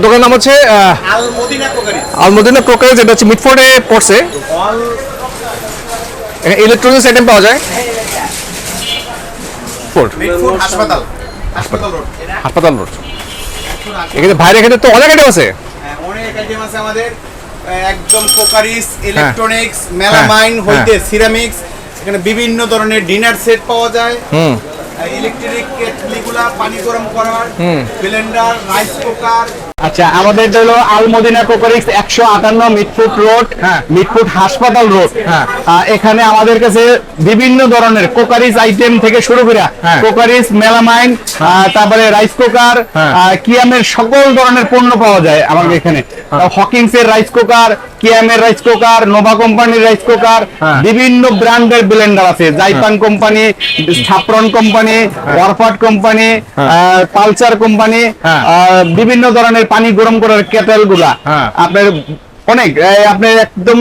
দোকানের নাম হচ্ছে আলমদিনা ক্রোকারি, যেটা হচ্ছে মিডফোর্ডে পড়ছে। ইলেকট্রনিক্স আইটেম পাওয়া যায়। হাসপাতাল রোড এখানে বাইরে, এখানে তো অনেক আইটেম আছে। অনেক আইটেম আছে আমাদের, একদম কোকারিস, ইলেকট্রনিক্স, মেলামাইন হইতে সিরামিক্স, এখানে বিভিন্ন ধরনের ডিনার সেট পাওয়া যায়। ইলেকট্রিক কেটলিগুলা পানি গরম করার, ব্লেন্ডার, রাইস কুকার। আচ্ছা, আমাদের হলো আলমদিনা কোকারিক্স 158 মিডফুট রোড, মিডফুট হাসপাতাল রোড। এখানে আমাদের কাছে বিভিন্ন ধরনের কোকারিস আইটেম থেকে শুরু করে কোকারিস, মেলামাইন, তারপরে রাইস কুকার, কিয়ামের সকল ধরনের পণ্য পাওয়া যায় আমাদের এখানে। হকিংস এর রাইস কুকার, কিয়ামের রাইস কুকার, নোভা কোম্পানির রাইস কুকার, বিভিন্ন ব্র্যান্ডের ব্লেন্ডার আছে, জাইপান কোম্পানি, সাফরন কোম্পানি, ওয়ারফাট কোম্পানি, পালচার কোম্পানি, বিভিন্ন ধরনের পানি গরম করার কেটেল গুলা আপনার অনেক, আপনার একদম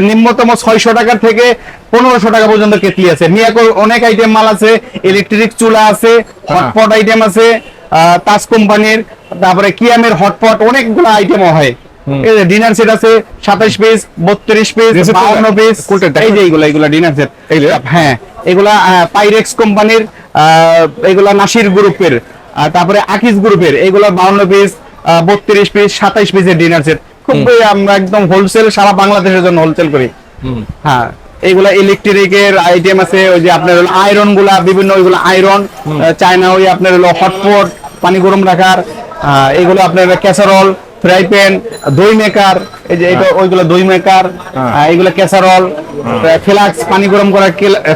নিম্নতম 600 টাকা থেকে 1500 টাকা পর্যন্ত কেটলি আছে। মিয়াকোর অনেক আইটেম মাল আছে, ইলেকট্রিক চুলা আছে, হটপট আইটেম আছে তাজ কোম্পানির, তারপরে কিয়ামের হটপট অনেকগুলো আইটেম হয়। ডিনার সেট আছে 27 পিস, 32 পিস, 52 পিস, এই যে এইগুলা ডিনার সেট। হ্যাঁ, এগুলা পাইরেক্স কোম্পানির, এগুলা নাসির গ্রুপের, তারপরে আকিজ গ্রুপের, এগুলা 52 পিস, 32 পিস, 27 পিসের ডিনার সেট। খুবই আমরা একদম হোলসেল, সারা বাংলাদেশের জন্য হোলসেল করি। হ্যাঁ, এইগুলা ইলেকট্রিকের আইটেম আছে, ওই যে আপনার হলো আয়রন গুলা, বিভিন্ন ওইগুলো আয়রন, চায়না ওই আপনার হলো হটপট পানি গরম রাখার, এগুলো আপনার ক্যাসারল, ফ্রাই প্যান, দই মেকার, এই যে এটা ওইগুলো দই মেকার, এইগুলো ক্যাসারল, ফ্লাক্স পানি গরম করার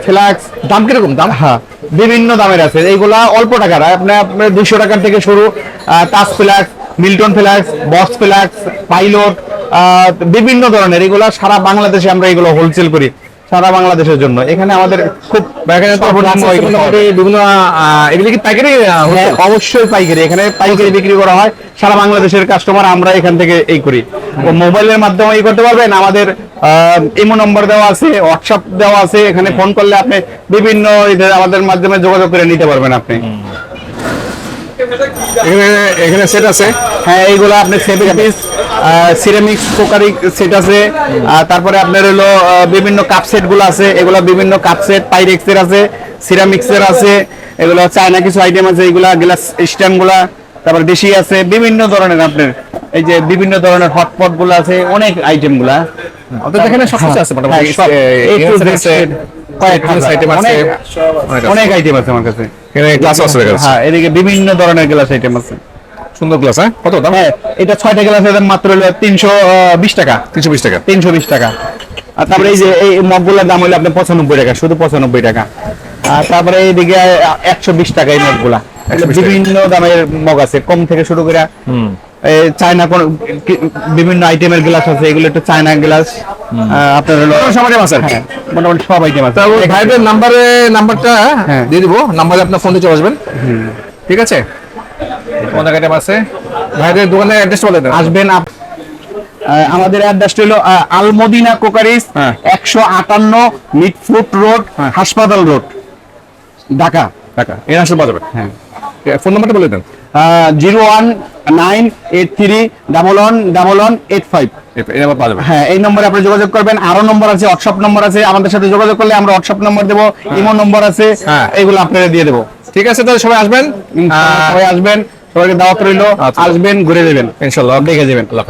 ফ্লাক্স। দাম কিরকম দাম? হ্যাঁ, বিভিন্ন দামের আছে। এইগুলা অল্প টাকার, আপনার 200 টাকার থেকে শুরু। Taj flask, Milton flask, box flask, pilot, বিভিন্ন ধরনের, এগুলা সারা বাংলাদেশে আমরা এগুলো হোলসেল করি, সারা বাংলাদেশের জন্য। এখানে আমাদের খুব বিভিন্ন, এগুলো কি পাইকারি? অবশ্যই পাইকারি, এখানে পাইকারি বিক্রি করা হয়, সারা বাংলাদেশের কাস্টমার আমরা এখান থেকে এই করি। মোবাইলের মাধ্যমে এই করতে পারবেন, আমাদের ইমো নম্বর দেওয়া আছে, হোয়াটসঅ্যাপ দেওয়া আছে, এখানে ফোন করলে আপনি বিভিন্ন আমাদের মাধ্যমে যোগাযোগ করে নিতে পারবেন আপনি। এখানে সেট আছে। হ্যাঁ, এইগুলো আপনার 7 পিস সিরামিক্স কোকারি সেট আছে। তারপরে আপনার হলো বিভিন্ন কাপ সেট গুলো আছে, এগুলো বিভিন্ন কাপ সেট পাইরেক্সের আছে, সিরামিক্সের আছে, এগুলো চায়না কিছু আইটেম আছে, এগুলা গ্লাস স্ট্যান্ড গুলা, তারপর দেশি আছে, বিভিন্ন ধরনের আপনার এই যে বিভিন্ন ধরনের হটপট গুলো আছে, অনেক আইটেম গুলা এখানে সবকিছু আছে মোটামুটি। অনেক আইটেম আছে আমার কাছে। গ্লাস আছে, হ্যাঁ, এদিকে বিভিন্ন ধরনের গ্লাস আইটেম আছে। সুন্দর গ্লাস। হ্যাঁ, কত দাম? হ্যাঁ, এটা 6টা গ্লাসের দাম মাত্র হলো 320 টাকা। 320 টাকা। 320 টাকা। আর তারপরে এই যে এই মগগুলোর দাম হলো আপনার 95 টাকা, শুধু 95 টাকা। আর তারপরে এইদিকে 120 টাকা এই মগগুলা। বিভিন্ন দামের মগ আছে, কম থেকে শুরু করে চায়না কোন বিভিন্ন আইটেমের গ্লাস আছে, এগুলো একটু চায়না গ্লাস। আপনার হলো সব আইটেম আছে। হ্যাঁ, মোটামুটি সব আইটেম আছে। ভাইদের নাম্বারটা দিয়ে দিব, নাম্বারে আপনার ফোন দিয়ে চলে আসবেন। ঠিক আছে, অনেক আইটেম আছে। ভাইদের দোকানের অ্যাড্রেস বলে দেন। আসবেন আমাদের অ্যাড্রেসটা হলো আলমদিনা কোকারিস, 158 মিডফুট রোড, হাসপাতাল রোড, ঢাকা। এই আসলে পাওয়া যাবে। হ্যাঁ, ফোন নাম্বারটা বলে দেন। 01983111185। এই নাম্বার পাওয়া যাবে। হ্যাঁ, এই নম্বরে আপনি যোগাযোগ করবেন। আরো নম্বর আছে, হোয়াটসঅ্যাপ নম্বর আছে, আমাদের সাথে যোগাযোগ করলে আমরা হোয়াটসঅ্যাপ নম্বর দেবো, ইমো নম্বর আছে, এগুলো আপনারা দিয়ে দেবো। ঠিক আছে, তাহলে সবাই আসবেন, সবাই আসবেন, সবাইকে দাওয়াত রইল। আসবেন, ঘুরে যাবেন, ইনশাআল্লাহ দেখে যাবেন। আল্লাহ।